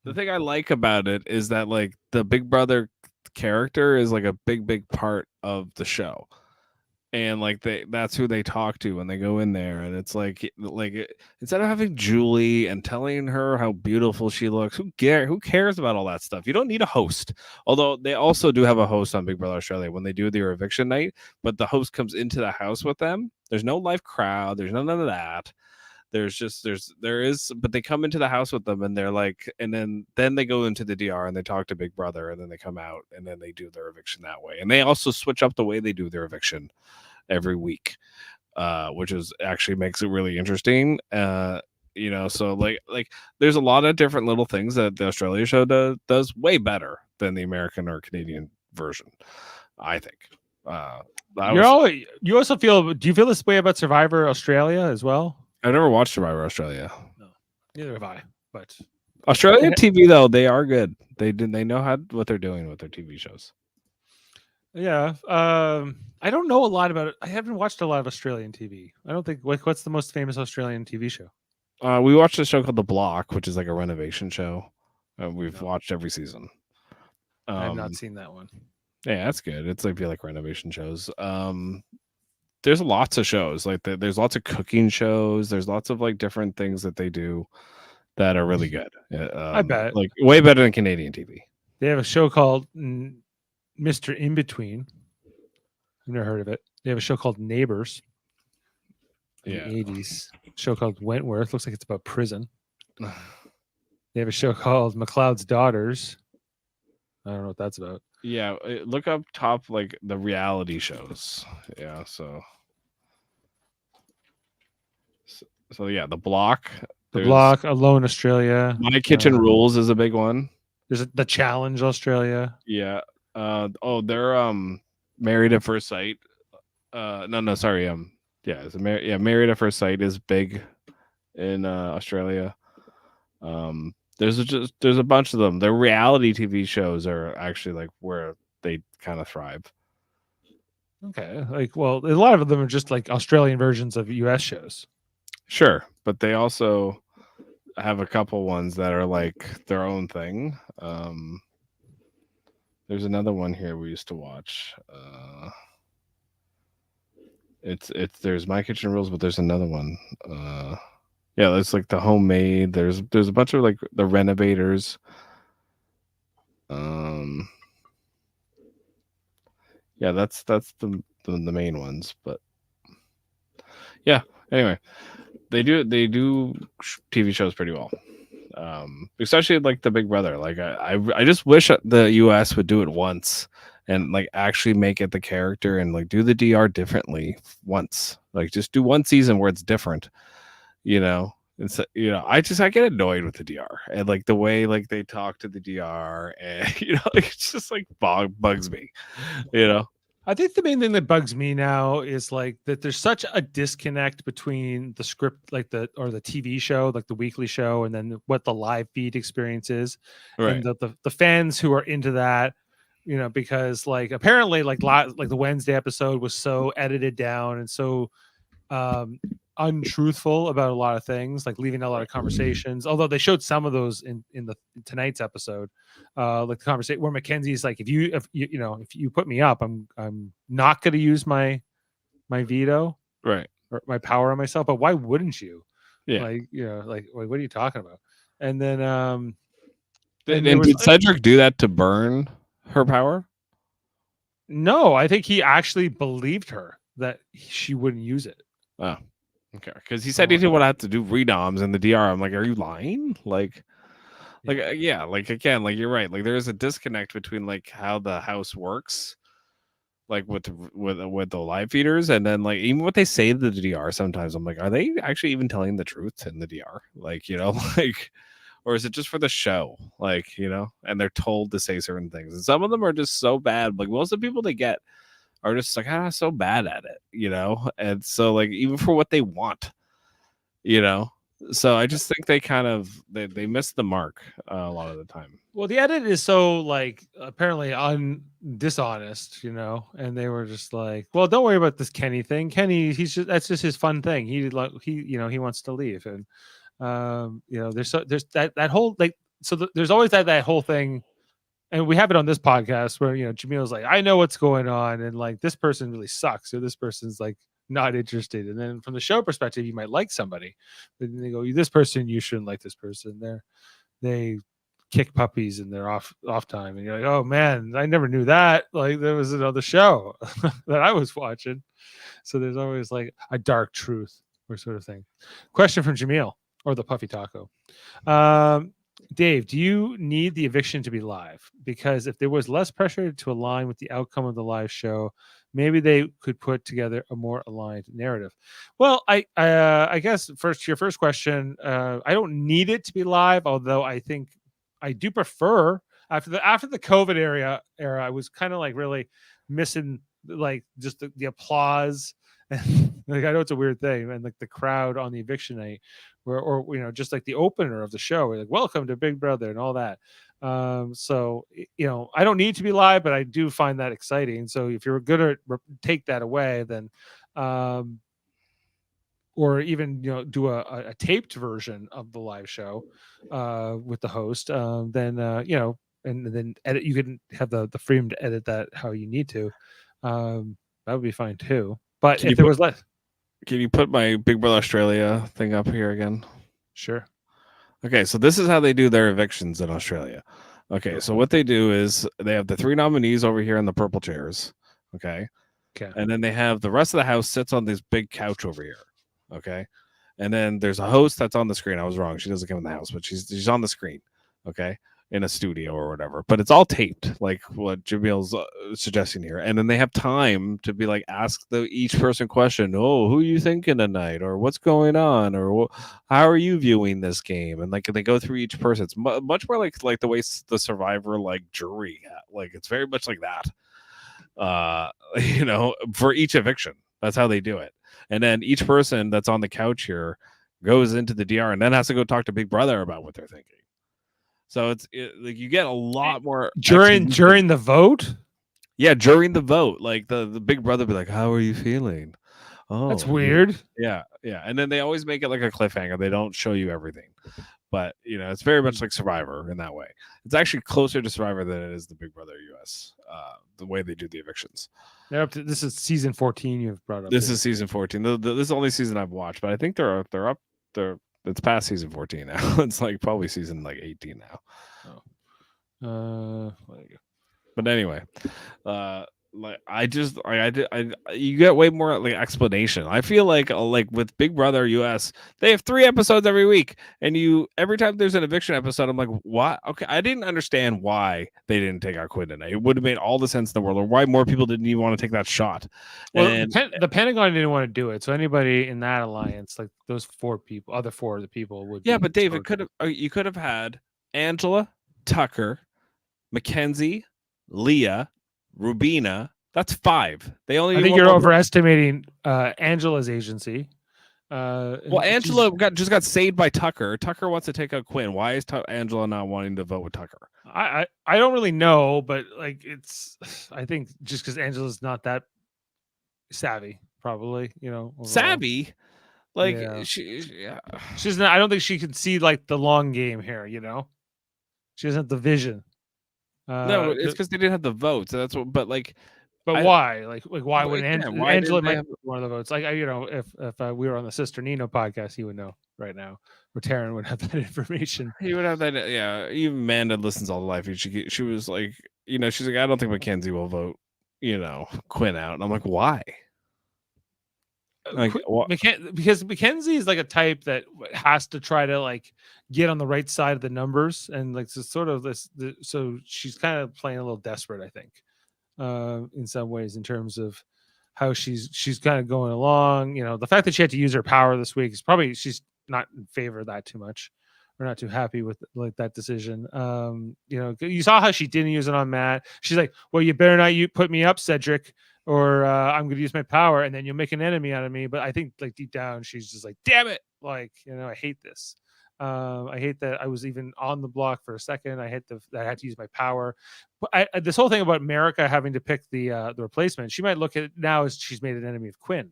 The thing I like about it is that like the Big Brother character is like a big part of the show, and like that's who they talk to when they go in there, and it's like instead of having Julie and telling her how beautiful she looks, who cares about all that stuff? You don't need a host. Although they also do have a host on Big Brother Australia when they do their eviction night, but the host comes into the house with them. There's no live crowd. There's none of that. There is, but they come into the house with them, and they're like, and then they go into the DR and they talk to Big Brother, and then they come out, and then they do their eviction that way. And they also switch up the way they do their eviction every week, which is actually makes it really interesting. So like there's a lot of different little things that the Australia show does way better than the American or Canadian version, I think. You also feel? Do you feel this way about Survivor Australia as well? I've never watched Survivor Australia. No, neither have I. But Australian TV though, they are good. They know what they're doing with their TV shows. yeah, I don't know a lot about it. I haven't watched a lot of Australian TV. I don't think. What's the most famous Australian TV show? We watched a show called The Block, which is like a renovation show. We've watched every season. I have not seen that one. Yeah, that's good. It's like renovation shows. There's lots of shows like there's lots of cooking shows. There's lots of like different things that they do that are really good. I bet like way better than Canadian TV. They have a show called Mr. In Between. I've never heard of it. They have a show called Neighbors. Yeah. In the 80s. A show called Wentworth. Looks like it's about prison. They have a show called McLeod's Daughters. I don't know what that's about. Yeah, look up top like the reality shows. Yeah, so yeah, The Block. The Block, Alone Australia. My Kitchen Rules is a big one. There's The Challenge Australia. Yeah. They're Married at First Sight. Sorry. Married at First Sight is big in Australia. There's a bunch of them. Their reality TV shows are actually like where they kind of thrive. Okay. Like, well, a lot of them are just like Australian versions of US shows. Sure, but they also have a couple ones that are like their own thing. There's another one here we used to watch. There's My Kitchen Rules, but there's another one. Yeah, it's like The Homemade. There's a bunch of like The Renovators. Yeah, that's the main ones, but yeah. Anyway, they do TV shows pretty well, especially like the Big Brother. Like I just wish the US would do it once and like actually make it the character and like do the DR differently once. Like just do one season where it's different, And so, I get annoyed with the DR and like the way like they talk to the DR, and like, it's just like bugs me, I think the main thing that bugs me now is like that there's such a disconnect between the script, like the TV show, like the weekly show, and then what the live feed experience is, right? And the fans who are into that, because like apparently like the Wednesday episode was so edited down and so untruthful about a lot of things, like leaving a lot of conversations, although they showed some of those in tonight's episode, like the conversation where Mackenzie's like, if you put me up, I'm not going to use my veto, right, or my power on myself, but why wouldn't you? Yeah, like what are you talking about? And then did Cedric do that to burn her power? No, I think he actually believed her that she wouldn't use it. Oh, okay. Because he said he didn't want to have to do redoms in the DR. I'm like, are you lying? Like again, like you're right. Like there is a disconnect between like how the house works like with the live feeders, and then like even what they say to the DR sometimes, I'm like, are they actually even telling the truth in the DR? Like, you know, like, or is it just for the show? Like, you know, and they're told to say certain things, and some of them are just so bad. Like most of the people they get are just like so bad at it, you know, and so like even for what they want, you know. So I just think they kind of they miss the mark a lot of the time. Well, the edit is so like apparently dishonest, you know, and they were just like, "Well, don't worry about this Kenny thing. Kenny, that's just his fun thing. He wants to leave." And you know, there's that whole like there's always that whole thing, and we have it on this podcast where, you know, Jameel's like, "I know what's going on," and like this person really sucks, or this person's like not interested. And then from the show perspective, you might like somebody, but then they go, "This person, you shouldn't like this person. They kick puppies in their off time," and you're like, "Oh man, I never knew that." Like there was another show that I was watching, so there's always like a dark truth or sort of thing. Question from Jaemeel or the Puffy Taco. Dave, do you need the eviction to be live? Because if there was less pressure to align with the outcome of the live show, maybe they could put together a more aligned narrative. Well, I guess your first question, I don't need it to be live, although I think I do prefer after the COVID era, I was kind of like really missing like just the applause. And like I know it's a weird thing, and like the crowd on the eviction night, or you know, just like the opener of the show, like "Welcome to Big Brother" and all that. So you know, I don't need to be live, but I do find that exciting. So if you're gonna take that away, then or even, you know, do a taped version of the live show with the host, then you know, and then edit. You can have the freedom to edit that how you need to. That would be fine too. But if there was less, can you put my Big Brother Australia thing up here again? sure. Okay, so this is how they do their evictions in Australia. Okay, so what they do is they have the 3 nominees over here in the purple chairs. Okay. Okay. And then they have the rest of the house sits on this big couch over here. Okay. And then there's a host that's on the screen. I was wrong. She doesn't come in the house, but she's on the screen. Okay. In a studio or whatever, but it's all taped, like what Jameel's suggesting here. And then they have time to be like, ask each person question. Oh, who are you thinking tonight? Or what's going on? Or how are you viewing this game? And like they go through each person. It's much more like the way the Survivor like jury, like it's very much like that. You know, for each eviction, that's how they do it. And then each person that's on the couch here goes into the DR and then has to go talk to Big Brother about what they're thinking. So like you get a lot more during the vote. Yeah, during the vote, like the Big Brother be like, "How are you feeling?" Oh, that's weird. Yeah, and then they always make it like a cliffhanger. They don't show you everything, but you know it's very much like Survivor in that way. It's actually closer to Survivor than it is the Big Brother US. The way they do the evictions. They're up to, this is season 14. You've brought up. This is season 14. This is the only season I've watched, but I think they're up. It's past season 14 now. It's like probably season like 18 now. But anyway, like you get way more like explanation. I feel like with Big Brother US, they have 3 episodes every week, and every time there's an eviction episode, I'm like, what? Okay, I didn't understand why they didn't take out Quinn tonight. It would have made all the sense in the world, or why more people didn't even want to take that shot. Well, the Pentagon didn't want to do it, so anybody in that alliance, like those 4 people, other 4 of the people would. Yeah, but Dave, you could have had Angela, Tucker, Mackenzie, Leah, Rubina. That's 5. They only. I think you're overestimating Angela's agency. Well, Angela just got saved by Tucker. Tucker wants to take out Quinn. Why is Angela not wanting to vote with Tucker? I don't really know, but like it's. I think just because Angela's not that savvy, probably, you know. Overall. Savvy, like yeah. she's not. I don't think she can see like the long game here. You know, she doesn't have the vision. No, it's because they didn't have the votes. So that's what. But like. But why? Like why would Angela might have one of the votes? Like you know, if we were on the Sister Nino podcast, he would know right now, or Taryn would have that information. He would have that. Yeah, even Amanda listens all the life. She was like, you know, she's like, I don't think Mackenzie will vote, you know, Quinn out. And I'm like, why? Like, because Mackenzie is like a type that has to try to like get on the right side of the numbers, and like so sort of so she's kind of playing a little desperate, I think. in some ways in terms of how she's kind of going along. The fact that she had to use her power this week is probably she's not in favor of that too much. We're not too happy with like that decision. You saw how she didn't use it on Matt. She's like, "Well, you better not you put me up, Cedric, or I'm going to use my power, and then you'll make an enemy out of me." But I think like deep down, she's just like, "Damn it! Like I hate this. I hate that I was even on the block for a second. I hate that I had to use my power." But this whole thing about America having to pick the replacement, she might look at it now as she's made an enemy of Quinn,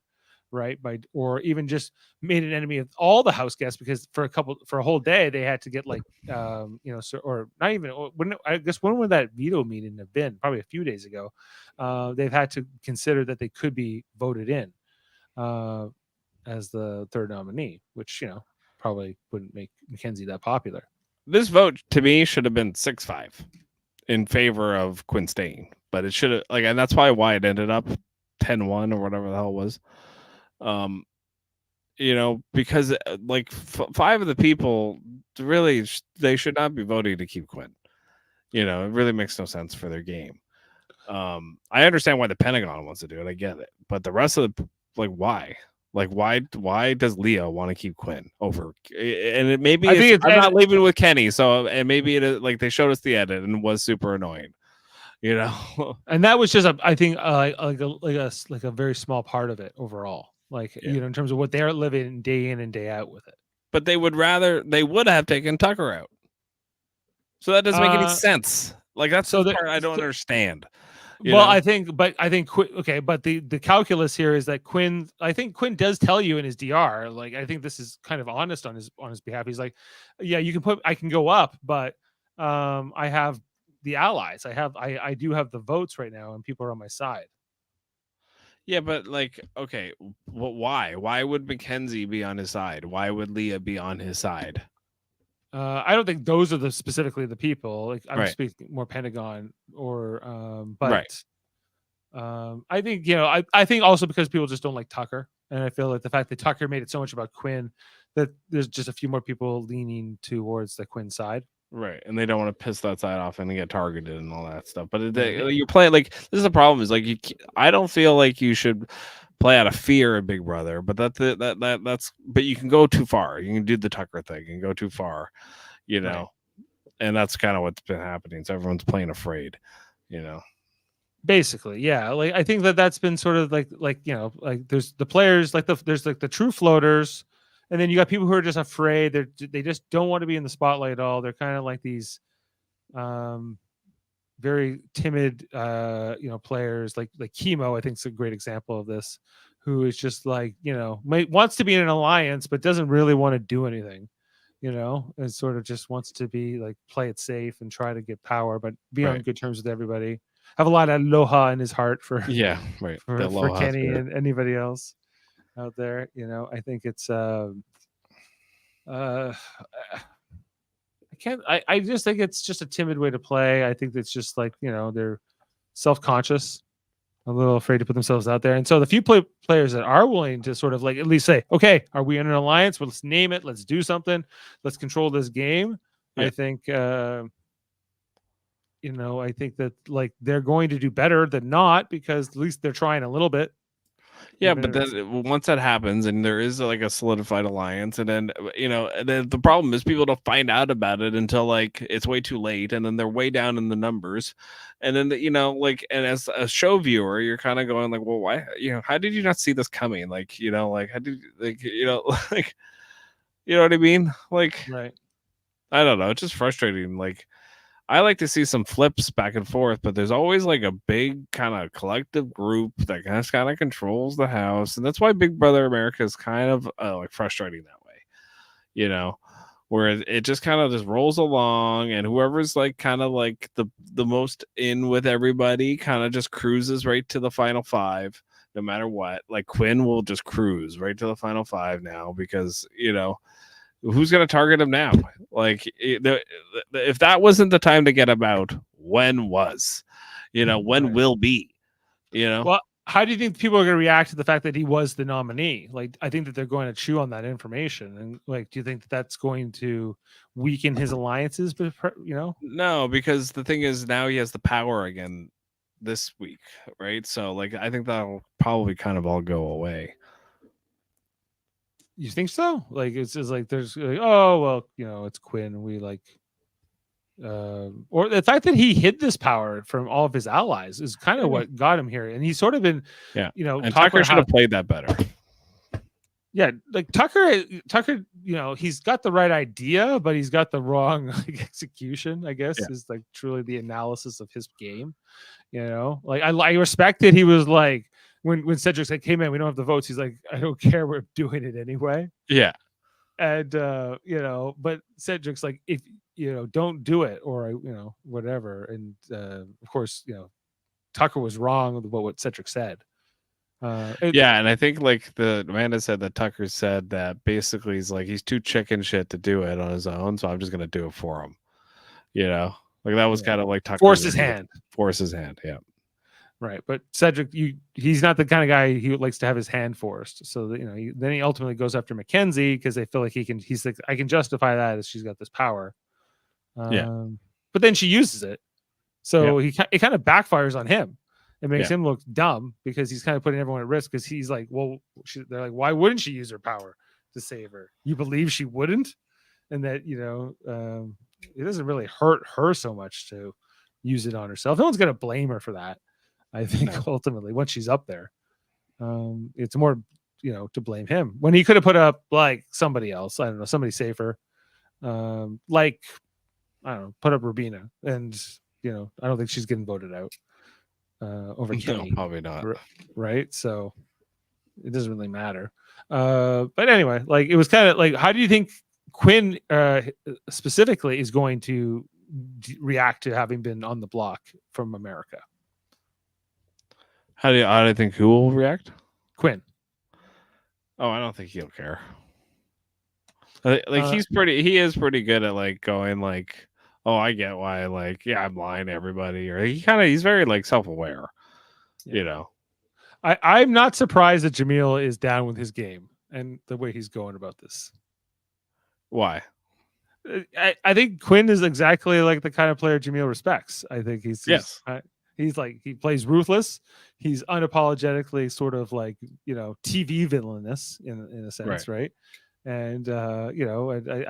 right? Or even just made an enemy of all the house guests because for a whole day they had to get like or not even when would that veto meeting have been? Probably a few days ago. They've had to consider that they could be voted in as the third nominee, which probably wouldn't make Mackenzie that popular. This vote to me should have been 6-5 in favor of Quinn staying, but it should have and that's probably why it ended up 10-1 or whatever the hell it was. Because like 5 of the people really they should not be voting to keep Quinn. It really makes no sense for their game. I understand why the Pentagon wants to do it. I get it, but the rest of the why? Like why does Leah want to keep Quinn over? And it maybe I'm not leaving with Kenny, so and maybe it is like they showed us the edit and it was super annoying, And that was just I think like a very small part of it overall. In terms of what they're living day in and day out with it. But they would have taken Tucker out. So that doesn't make any sense. Like that's the part I don't understand. I think okay, but the calculus here is that I think Quinn does tell you in his DR, like I think this is kind of honest on his behalf. He's like, yeah, I can go up, but I have the allies. I do have the votes right now and people are on my side. Yeah, but okay, why? Why would Mackenzie be on his side? Why would Leah be on his side? I don't think those are specifically the people. Like I'm speaking more Pentagon or I think I think also because people just don't like Tucker, and I feel like the fact that Tucker made it so much about Quinn that there's just a few more people leaning towards the Quinn side. Right, and they don't want to piss that side off and get targeted and all that stuff. But you play this is the problem. Is I don't feel like you should play out of fear of Big Brother, but that's but you can go too far. You can do the Tucker thing and go too far, and that's kind of what's been happening. So everyone's playing afraid, Basically, yeah. Like I think that's been sort of like there's the players there's the true floaters. And then you got people who are just afraid. They just don't want to be in the spotlight at all. They're kind of like these very timid, players like Chemo. I think is a great example of this, who is just wants to be in an alliance, but doesn't really want to do anything, and sort of just wants to be play it safe and try to get power, but be on good terms with everybody. Have a lot of aloha in his heart for for Kenny and anybody else out there. I think it's I just think it's just a timid way to play. I think it's just they're self-conscious, a little afraid to put themselves out there. And so the few players that are willing to sort of at least say, okay, are we in an alliance? Well, let's name it, let's do something, let's control this game. I think I think that they're going to do better than not, because at least they're trying a little bit. Yeah, but then once that happens and there is a solidified alliance, and then and then the problem is people don't find out about it until it's way too late, and then they're way down in the numbers, and then and as a show viewer, you're kind of going well, why how did you not see this coming? How did you you know what I mean? Right. I don't know. It's just frustrating. I like to see some flips back and forth, but there's always a big kind of collective group that kind of controls the house, and that's why Big Brother America is kind of frustrating that way, where it just kind of just rolls along, and whoever's the most in with everybody kind of just cruises right to the final 5, no matter what. Quinn will just cruise right to the final 5 now, because who's going to target him now? If that wasn't the time to get him out, when was? When will be? Well, how do you think people are going to react to the fact that he was the nominee? I think that they're going to chew on that information, and do you think that that's going to weaken his alliances? No, because the thing is, now he has the power again this week, right? So like I think that'll probably kind of all go away. You think so? Like it's just like there's like, oh well, it's Quinn. We like, or the fact that he hid this power from all of his allies is kind of what got him here, and he's sort of been, And talking Tucker about should have played that better. Yeah, like Tucker, he's got the right idea, but he's got the wrong execution, I guess, is like truly the analysis of his game. Like I respect that he was like, when Cedric's like, hey man, we don't have the votes, he's like, I don't care, we're doing it anyway. Yeah. And but Cedric's like, if don't do it, or whatever. And of course, Tucker was wrong with what Cedric said. And I think like Amanda said that Tucker said that basically he's too chicken shit to do it on his own, so I'm just gonna do it for him. Like that was kind of like Tucker force his hand. Yeah. Right, but Cedric, he's not the kind of guy who likes to have his hand forced. So that, then he ultimately goes after Mackenzie because they feel like he's like, I can justify that as she's got this power. But then she uses it, so it kind of backfires on him. It makes him look dumb because he's kind of putting everyone at risk because he's like, well, they're like, why wouldn't she use her power to save her? You believe she wouldn't? And that, it doesn't really hurt her so much to use it on herself. No one's going to blame her for that. I think ultimately once she's up there, it's more, to blame him when he could have put up like somebody else. I don't know, somebody safer. Like, I don't know, put up Rubina, and, I don't think she's getting voted out. Over Kenny, no, probably not, right? So it doesn't really matter. But anyway, like it was kind of like, how do you think Quinn specifically is going to react to having been on the block from America? How do you think who will react? Quinn. Oh, I don't think he'll care. Like he is pretty good at like going like, oh, I get why, like, I'm lying to everybody, or he's very like self-aware, I'm not surprised that Jaemeel is down with his game and the way he's going about this. Why? I think Quinn is exactly like the kind of player Jaemeel respects. I think he's like, he plays ruthless. He's unapologetically sort of like, TV villainous in a sense, right? And I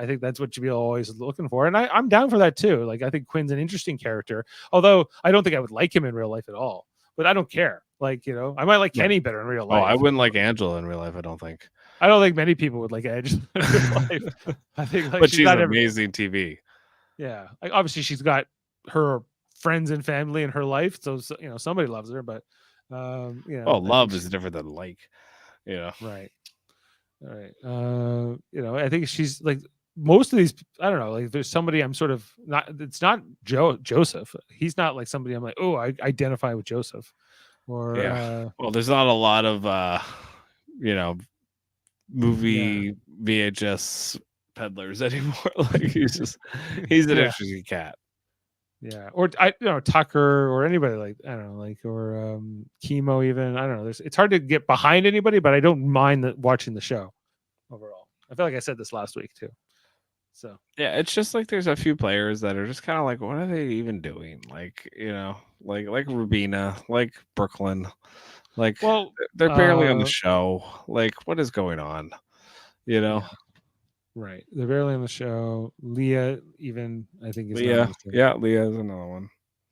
think that's what Jaemeel always is looking for, and I'm down for that too. Like I think Quinn's an interesting character, although I don't think I would like him in real life at all. But I don't care. Like I might like Kenny better in real life. Oh, I wouldn't like Angela in real life. I don't think many people would like Angela in real life. I think, like, but she's amazing TV. Yeah, like obviously she's got her friends and family in her life, so somebody loves her. But love is different than like, right. All right. I think she's like most of these. I don't know. Like, there's somebody I'm sort of not. It's not Joseph. He's not like somebody I'm like, oh, I identify with Joseph. Or well, there's not a lot of movie VHS peddlers anymore. Like he's an interesting cat. Yeah, or Tucker or anybody like, I don't know, like, or Chemo even. I don't know. It's hard to get behind anybody, but I don't mind watching the show overall. I feel like I said this last week too. So yeah, it's just like there's a few players that are just kind of like, what are they even doing? Like like Rubina, like Brooklyn, like they're barely on the show. Like what is going on? Right. They're barely on the show. Leah, even, I think is Leah. Yeah, Leah is another one.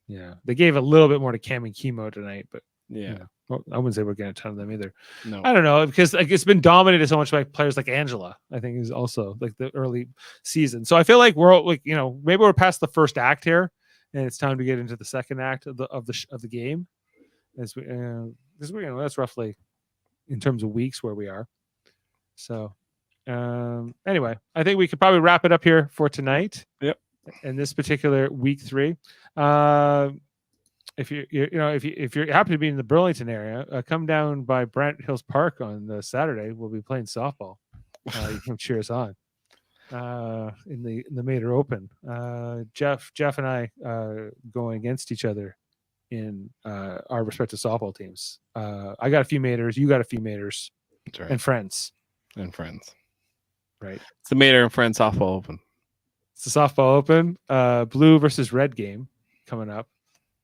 Yeah. They gave a little bit more to Cam and Chemo tonight, but well, I wouldn't say we're getting a ton of them either. No. I don't know, because like it's been dominated so much by players like Angela, I think is also like the early season. So I feel like we're like, maybe we're past the first act here and it's time to get into the second act of the game. As we that's roughly in terms of weeks where we are. So anyway, I think we could probably wrap it up here for tonight. Yep. In this particular week 3, if you're happy to be in the Burlington area, come down by Brant Hills Park on Saturday. We'll be playing softball. You can cheer us on in the Mater Open. Jeff and I going against each other in our respective softball teams. I got a few Maters, you got a few Maters, that's right, and friends. Right. It's the Mater and Friends softball open. It's the softball open. Blue versus red game coming up.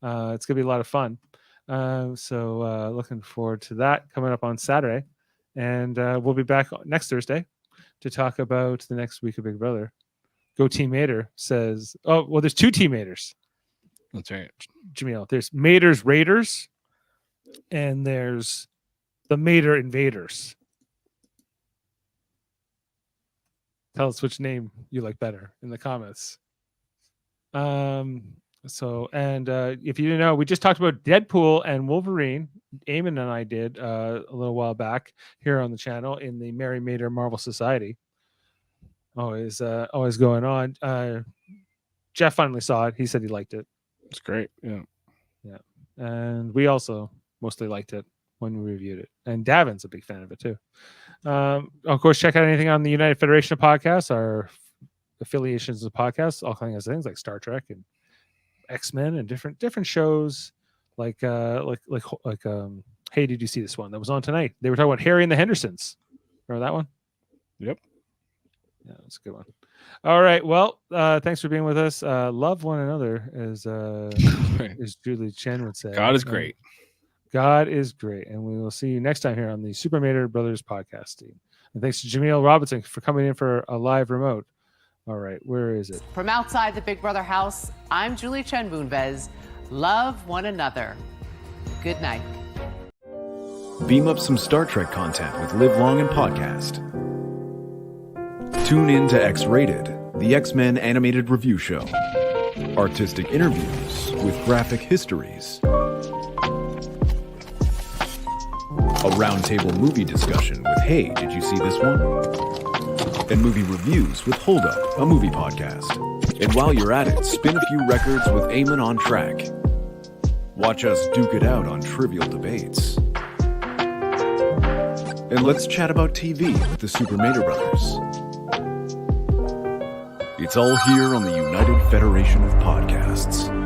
It's gonna be a lot of fun. So looking forward to that coming up on Saturday. And we'll be back next Thursday to talk about the next week of Big Brother. Go Team Mater says, oh, well, there's two Team Maters. That's right. Jaemeel. There's Maters Raiders and there's the Mater Invaders. Tell us which name you like better in the comments. So, and if you didn't know, we just talked about Deadpool and Wolverine. Eamon and I did a little while back here on the channel in the Mary Mater Marvel Society. Always going on. Jeff finally saw it. He said he liked it. It's great. Yeah. And we also mostly liked it when we reviewed it. And Davin's a big fan of it too. Of course, check out anything on the United Federation of Podcasts, our affiliations of podcasts, all kinds of things like Star Trek and X-Men and different shows like hey, did you see this one that was on tonight? They were talking about Harry and the Hendersons. Remember that one? Yep. Yeah, it's a good one. All right. Well, thanks for being with us. Love one another, as Julie Chen would say. God is great. God is great. And we will see you next time here on the Super Mater Brothers podcast team. And thanks to Jaemeel Robinson for coming in for a live remote. All right. Where is it? From outside the Big Brother house, I'm Julie Chen Boonvez. Love one another. Good night. Beam up some Star Trek content with Live Long and Podcast. Tune in to X-Rated, the X-Men animated review show. Artistic interviews with graphic histories. A roundtable movie discussion with Hey, did you see this one? And movie reviews with Hold Up, a movie podcast. And while you're at it, spin a few records with Eamon on Track. Watch us duke it out on trivial debates. And let's chat about TV with the Super Mater Brothers. It's all here on the United Federation of Podcasts.